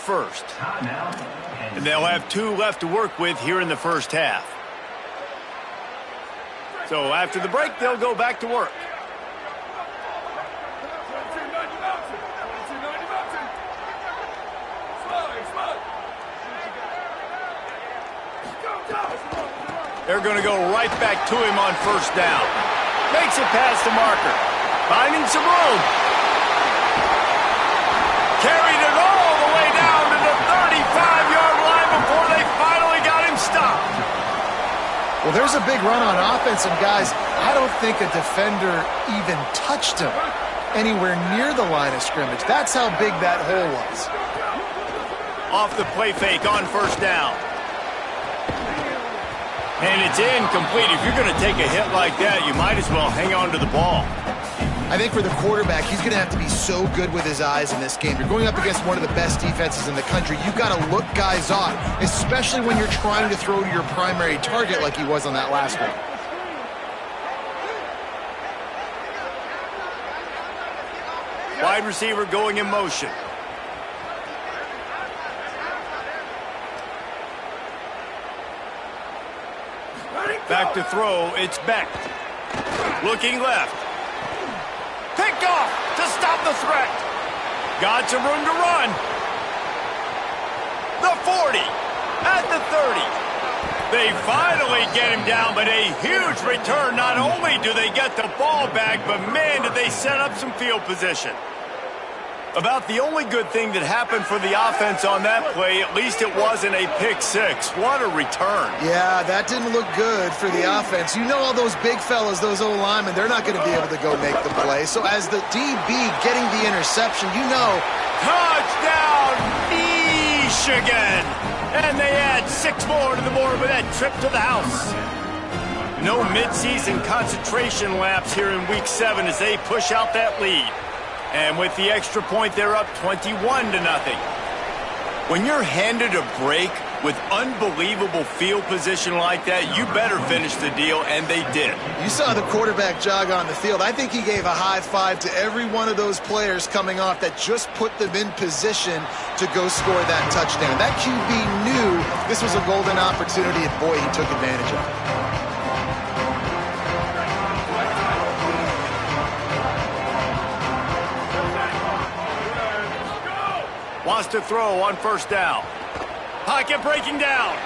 first. And they'll have 2 left to work with here in the first half. So after the break, they'll go back to work. They're going to go right back to him on first down. Makes it past the marker. Finding some room. Carried it all the way down to the 35-yard line before they finally got him stopped. Well, there's a big run on offense, and guys, I don't think a defender even touched him anywhere near the line of scrimmage. That's how big that hole was. Off the play fake on first down. And it's incomplete. If you're going to take a hit like that, you might as well hang on to the ball. I think for the quarterback, he's going to have to be so good with his eyes in this game. You're going up against one of the best defenses in the country. You've got to look guys off, especially when you're trying to throw to your primary target like he was on that last one. Wide receiver going in motion. Back to throw, it's Beck. Looking left. Picked off to stop the threat. Got some room to run. The 40, at the 30. They finally get him down, but a huge return. Not only do they get the ball back, but man, did they set up some field position. About the only good thing that happened for the offense on that play, at least it wasn't a pick six. What a return. Yeah, that didn't look good for the offense. You know all those big fellas, those O-linemen, they're not going to be able to go make the play. So as the DB getting the interception, you know. Touchdown, Michigan! And they add 6 more to the board with that trip to the house. No midseason concentration laps here in Week 7 as they push out that lead. And with the extra point, they're up 21-0. When you're handed a break with unbelievable field position like that, you better finish the deal, and they did. You saw the quarterback jog on the field. I think he gave a high five to every one of those players coming off that just put them in position to go score that touchdown. That QB knew this was a golden opportunity, and boy, he took advantage of it. Wants to throw on first down. Pocket breaking down.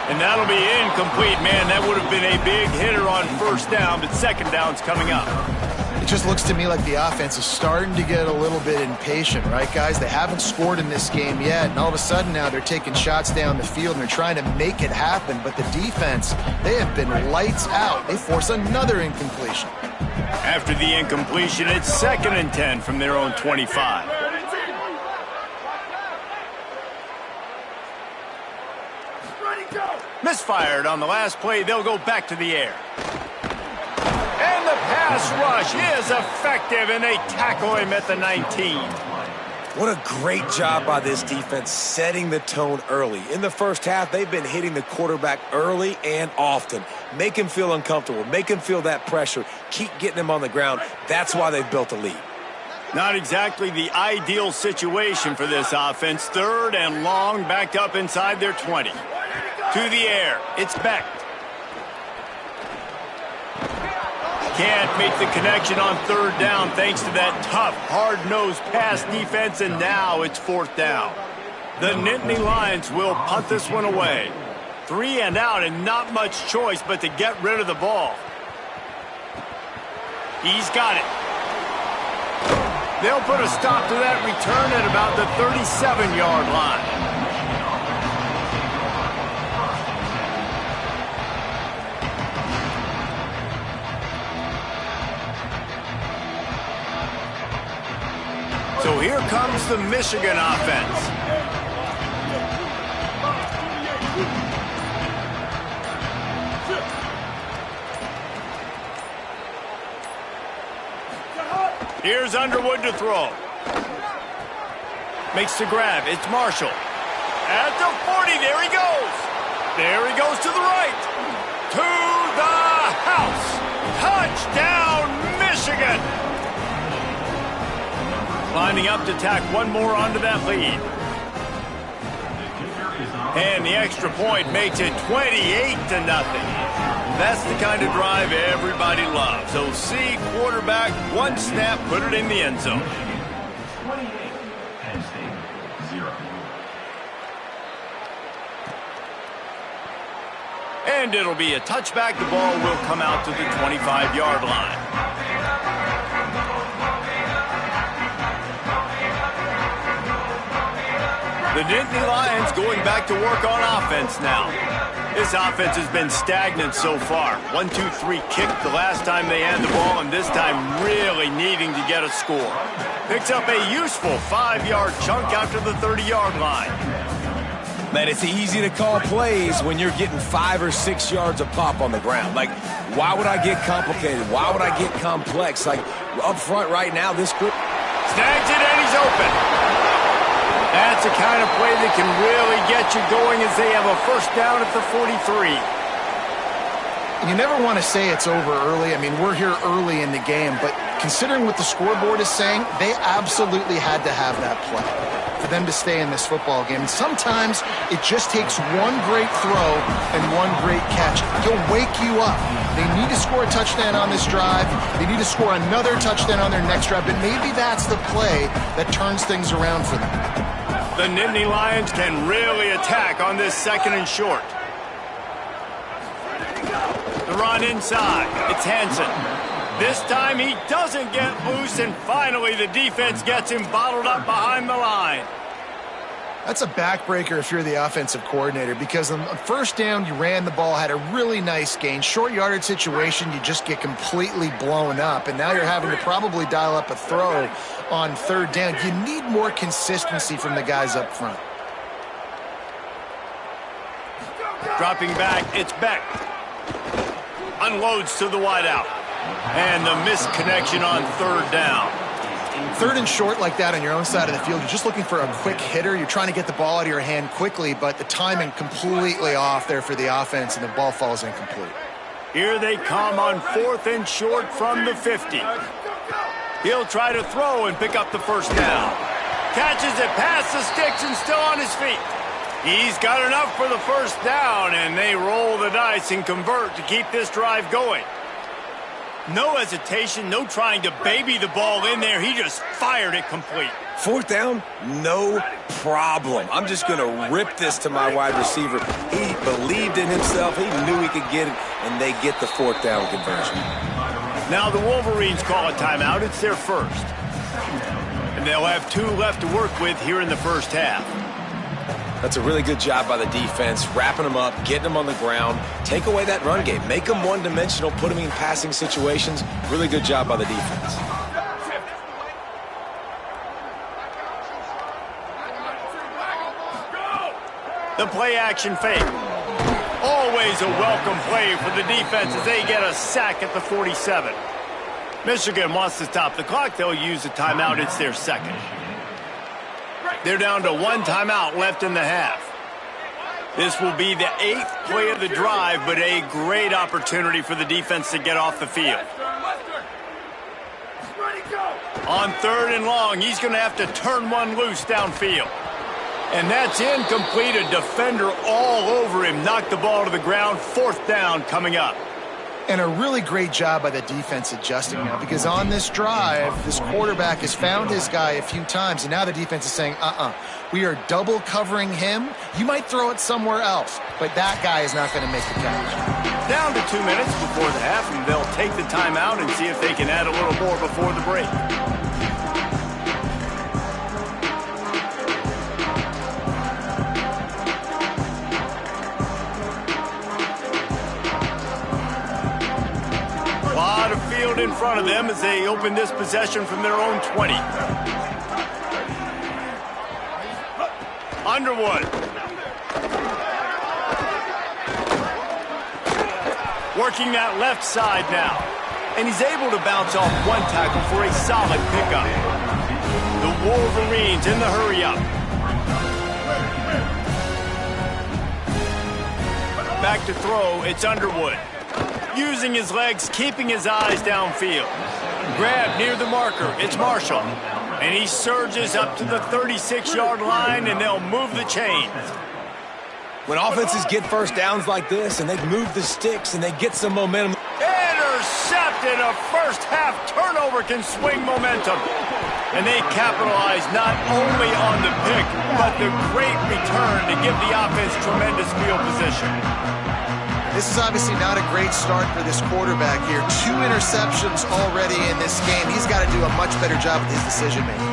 And that'll be incomplete. Man, that would have been a big hitter on first down, but second down's coming up. It just looks to me like the offense is starting to get a little bit impatient, right, guys? They haven't scored in this game yet, and all of a sudden now they're taking shots down the field and they're trying to make it happen, but the defense, they have been lights out. They force another incompletion. After the incompletion, it's 2nd and 10 from their own 25. Misfired on the last play. They'll go back to the air. And the pass rush is effective, and they tackle him at the 19. What a great job by this defense setting the tone early. In the first half, they've been hitting the quarterback early and often. Make him feel uncomfortable. Make him feel that pressure. Keep getting him on the ground. That's why they've built a lead. Not exactly the ideal situation for this offense. 3rd and long, backed up inside their 20. To the air, it's Beck. Can't make the connection on 3rd down thanks to that tough, hard-nosed pass defense, and now it's 4th down. The Nittany Lions will punt this one away. 3 and out, and not much choice but to get rid of the ball. He's got it. They'll put a stop to that return at about the 37-yard line. So here comes the Michigan offense. Here's Underwood to throw. Makes the grab. It's Marshall. At the 40, there he goes. There he goes to the right. To the house. Touchdown, Michigan. Lining up to tack one more onto that lead. And the extra point makes it 28-0. That's the kind of drive everybody loves. So see quarterback, one snap, put it in the end zone. 28, Penn State, 0. And it'll be a touchback. The ball will come out to the 25-yard line. The Nittany Lions going back to work on offense now. This offense has been stagnant so far. 1-2-3 kick the last time they had the ball, and this time really needing to get a score. Picks up a useful 5-yard chunk out to the 30-yard line. Man, it's easy to call plays when you're getting 5 or 6 yards of pop on the ground. Like, why would I get complicated? Why would I get complex? Like, up front right now, this group snags it, and he's open. That's the kind of play that can really get you going as they have a first down at the 43. You never want to say it's over early. I mean, we're here early in the game, but considering what the scoreboard is saying, they absolutely had to have that play for them to stay in this football game. And sometimes it just takes one great throw and one great catch. He'll wake you up. They need to score a touchdown on this drive. They need to score another touchdown on their next drive, but maybe that's the play that turns things around for them. The Nittany Lions can really attack on this second and short. The run inside. It's Hansen. This time he doesn't get loose, and finally the defense gets him bottled up behind the line. That's a backbreaker if you're the offensive coordinator, because on first down, you ran the ball, had a really nice gain. Short yardage situation, you just get completely blown up, and now you're having to probably dial up a throw on third down. You need more consistency from the guys up front. Dropping back, it's Beck. Unloads to the wideout. And the missed connection on third down. Third and short like that on your own side of the field, you're just looking for a quick hitter. You're trying to get the ball out of your hand quickly, but the timing completely off there for the offense, and the ball falls incomplete. Here they come on fourth and short from the 50. He'll try to throw and pick up the first down. Catches it past the sticks and still on his feet. He's got enough for the first down, and they roll the dice and convert to keep this drive going. No hesitation, no trying to baby the ball in there. He just fired it complete. Fourth down, no problem. I'm just going to rip this to my wide receiver. He believed in himself. He knew he could get it, and they get the fourth down conversion. Now the Wolverines call a timeout. It's their first. And they'll have 2 left to work with here in the first half. That's a really good job by the defense, wrapping them up, getting them on the ground. Take away that run game. Make them one-dimensional, put them in passing situations. Really good job by the defense. The play-action fake. Always a welcome play for the defense as they get a sack at the 47. Michigan wants to stop the clock. They'll use a timeout. It's their second. They're down to 1 timeout left in the half. This will be the 8th play of the drive, but a great opportunity for the defense to get off the field. On third and long, he's going to have to turn one loose downfield. And that's incomplete. A defender all over him. Knocked the ball to the ground. Fourth down coming up. And a really great job by the defense adjusting now, because on this drive, this quarterback has found his guy a few times, and now the defense is saying, we are double covering him. You might throw it somewhere else, but that guy is not going to make the catch. Down to 2 minutes before the half, and they'll take the timeout and see if they can add a little more before the break. In front of them as they open this possession from their own 20. Underwood. Working that left side now. And he's able to bounce off one tackle for a solid pickup. The Wolverines in the hurry-up. Back to throw, it's Underwood. Using his legs, keeping his eyes downfield. Grab near the marker, it's Marshall. And he surges up to the 36-yard line, and they'll move the chains. When offenses get first downs like this, and they move the sticks, and they get some momentum. Intercepted! A first-half turnover can swing momentum. And they capitalize not only on the pick, but the great return to give the offense tremendous field position. This is obviously not a great start for this quarterback here. 2 interceptions already in this game. He's got to do a much better job with his decision-making.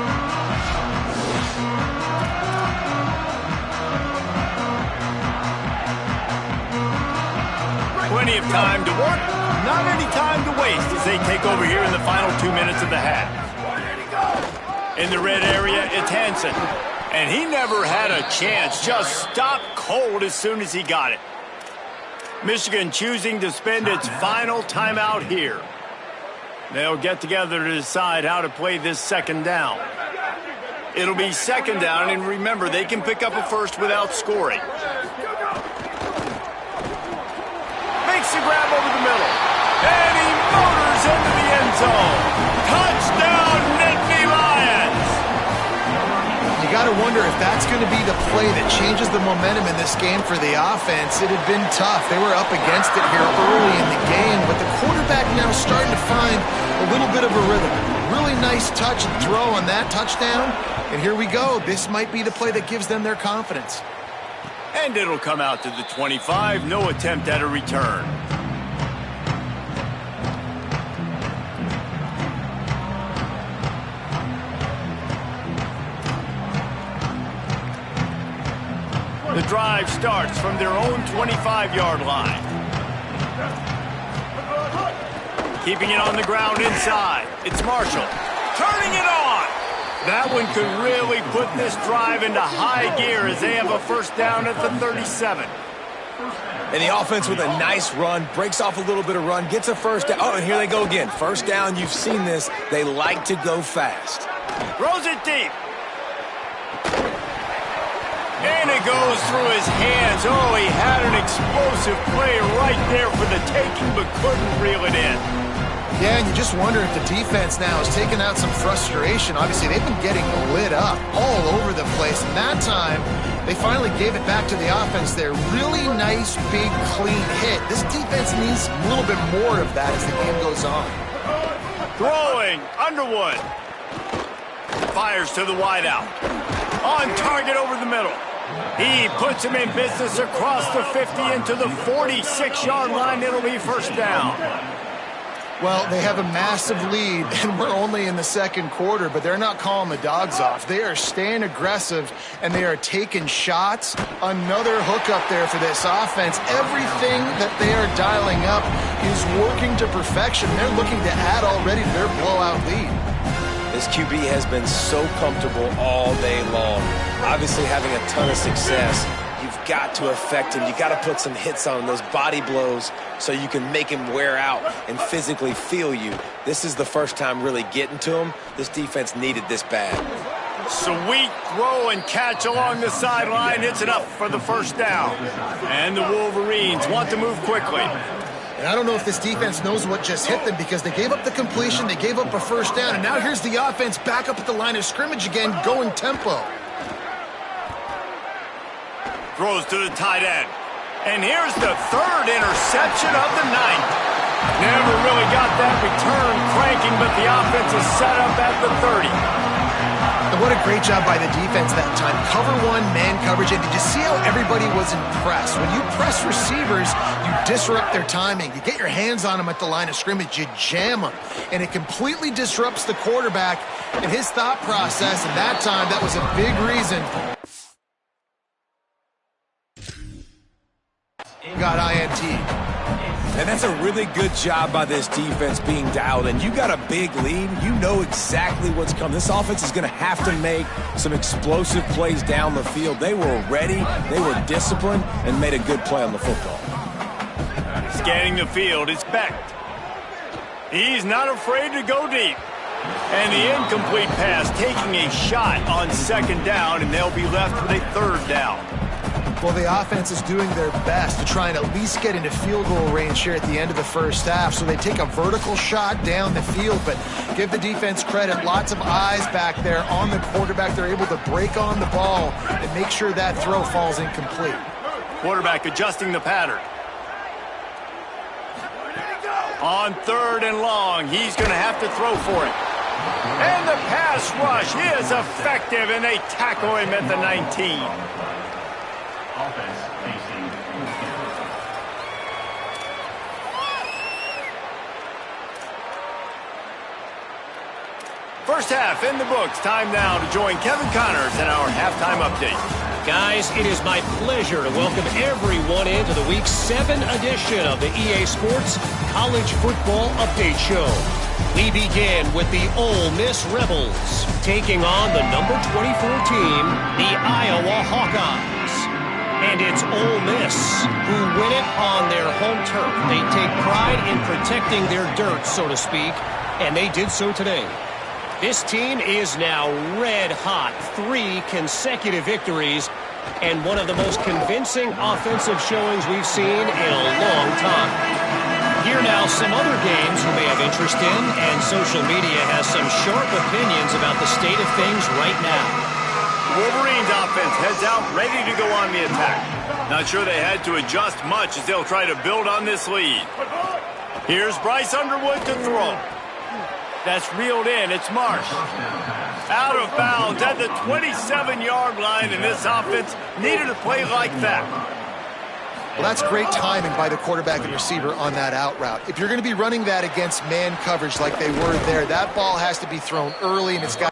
Plenty of time to work, not any time to waste as they take over here in the final 2 minutes of the half. In the red area, it's Hansen. And he never had a chance, just stopped cold as soon as he got it. Michigan choosing to spend its final timeout here. They'll get together to decide how to play this second down. It'll be second down, and remember, they can pick up a first without scoring. Makes the grab over the middle. And he motors into the end zone. Touchdown, Nittany Lions! You got to wonder if that's going to be the play that changes the momentum in this game for the offense. It had been tough. They were up against it here early in the game, but the quarterback now starting to find a little bit of a rhythm. Really nice touch and throw on that touchdown. And here we go. This might be the play that gives them their confidence. And it'll come out to the 25. No attempt at a return. The drive starts from their own 25-yard line. Keeping it on the ground inside. It's Marshall. Turning it on. That one could really put this drive into high gear as they have a first down at the 37. And the offense with a nice run, breaks off a little bit of run, gets a first down. Oh, and here they go again. First down, you've seen this. They like to go fast. Throws it deep. And it goes through his hands. Oh, he had an explosive play right there for the taking, but couldn't reel it in. Yeah, and you just wonder if the defense now is taking out some frustration. Obviously, they've been getting lit up all over the place. And that time, they finally gave it back to the offense there. Really nice, big, clean hit. This defense needs a little bit more of that as the game goes on. Throwing, Underwood. Fires to the wideout. On target over the middle. He puts him in business across the 50 into the 46-yard line. It'll be first down. Well, they have a massive lead, and we're only in the second quarter, but they're not calling the dogs off. They are staying aggressive, and they are taking shots. Another hookup there for this offense. Everything that they are dialing up is working to perfection. They're looking to add already to their blowout lead. This QB has been so comfortable all day long. Obviously having a ton of success. You've got to affect him. You got to put some hits on him, those body blows, so you can make him wear out and physically feel you. This is the first time really getting to him. This defense needed this bad. Sweet throw and catch along the sideline. It's enough for the first down. And the Wolverines want to move quickly. And I don't know if this defense knows what just hit them because they gave up the completion, they gave up a first down, and now here's the offense back up at the line of scrimmage again, going tempo. Throws to the tight end. And here's the third interception of the night. Never really got that return cranking, but the offense is set up at the 30. And what a great job by the defense that time. Cover one, man coverage. And did you see how everybody was impressed? When you press receivers, you disrupt their timing. You get your hands on them at the line of scrimmage. You jam them. And it completely disrupts the quarterback and his thought process. And that time, that was a big reason. Got INT. And that's a really good job by this defense being dialed in. You got a big lead. You know exactly what's coming. This offense is going to have to make some explosive plays down the field. They were ready. They were disciplined and made a good play on the football. Scanning the field, it's Becht. He's not afraid to go deep. And the incomplete pass taking a shot on second down, and they'll be left with a third down. Well, the offense is doing their best to try and at least get into field goal range here at the end of the first half. So they take a vertical shot down the field, but give the defense credit. Lots of eyes back there on the quarterback. They're able to break on the ball and make sure that throw falls incomplete. Quarterback adjusting the pattern. On 3rd and long, he's going to have to throw for it. And the pass rush is effective, and they tackle him at the 19. Offense facing First half in the books. Time now to join Kevin Connors in our halftime update. Guys, it is my pleasure to welcome everyone into the Week 7 edition of the EA Sports College Football Update Show. We begin with the Ole Miss Rebels taking on the number 24 team, the Iowa Hawkeyes. And it's Ole Miss who win it on their home turf. They take pride in protecting their dirt, so to speak, and they did so today. This team is now red hot, 3 consecutive victories, and one of the most convincing offensive showings we've seen in a long time. Here now some other games you may have interest in, and social media has some sharp opinions about the state of things right now. Wolverines offense heads out ready to go on the attack. Not sure they had to adjust much as they'll try to build on this lead. Here's Bryce Underwood to throw. That's reeled in. It's Marsh. Out of bounds at the 27-yard line, and this offense needed a play like that. Well, that's great timing by the quarterback and receiver on that out route. If you're going to be running that against man coverage like they were there, that ball has to be thrown early, and it's got